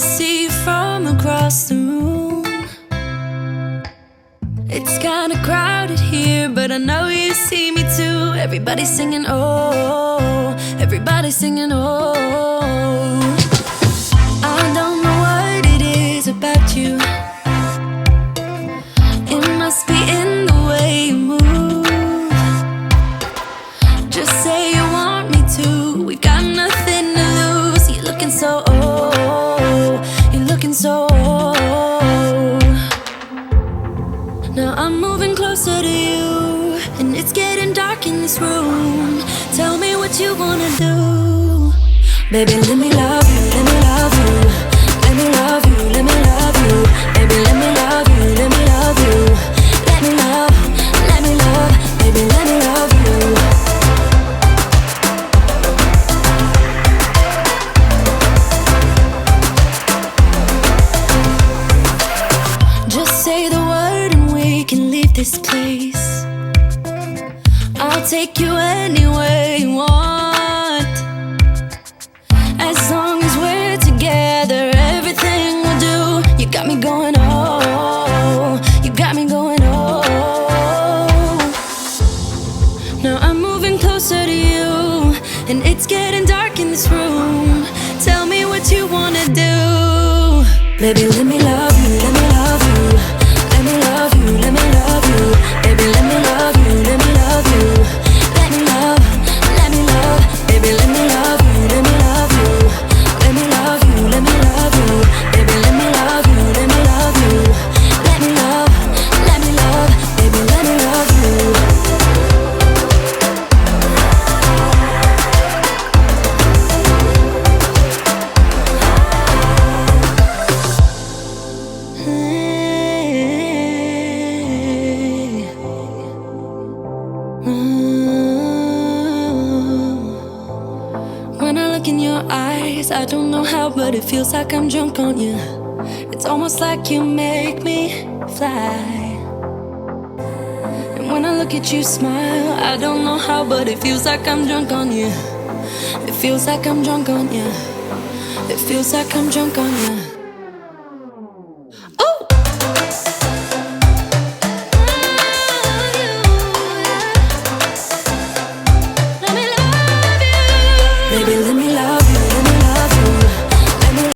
see you from across the room. It's kinda crowded here, but I know you see me too. Everybody's singing, oh, everybody's singing, oh. I don't know what it is about you. It must be in the way you move. Just say you want me to. We've got nothing to lose. You're looking so old. You're looking so old. Now I'm moving closer to you, and it's getting dark in this room. Tell me what you wanna do. Baby, let me love you, let me love you. Let me love you, let me love you. Baby, let me love you, let me love you. Let me love, baby, let me love you. Just say the word and we can leave this place. I'll take you anywhere you want. As long as we're together, everything we'll do. You got me going, oh. You got me going, oh. Now I'm moving closer to you, and it's getting dark in this room. Tell me what you wanna do. Baby, let me love you, let me love you. Let me love you, let me love you. Baby, let me love you, let me love you. Let me love, baby, let me love you, let me love you. Let me love you, let me love you. Baby, let me love you, let me love you. Let me love, baby, let me love you. When I look in your eyes, I don't know how, but it feels like I'm drunk on you. It's almost like you make me fly. And when I look at you smile, I don't know how, but it feels like I'm drunk on you. It feels like I'm drunk on you. It feels like I'm drunk on you.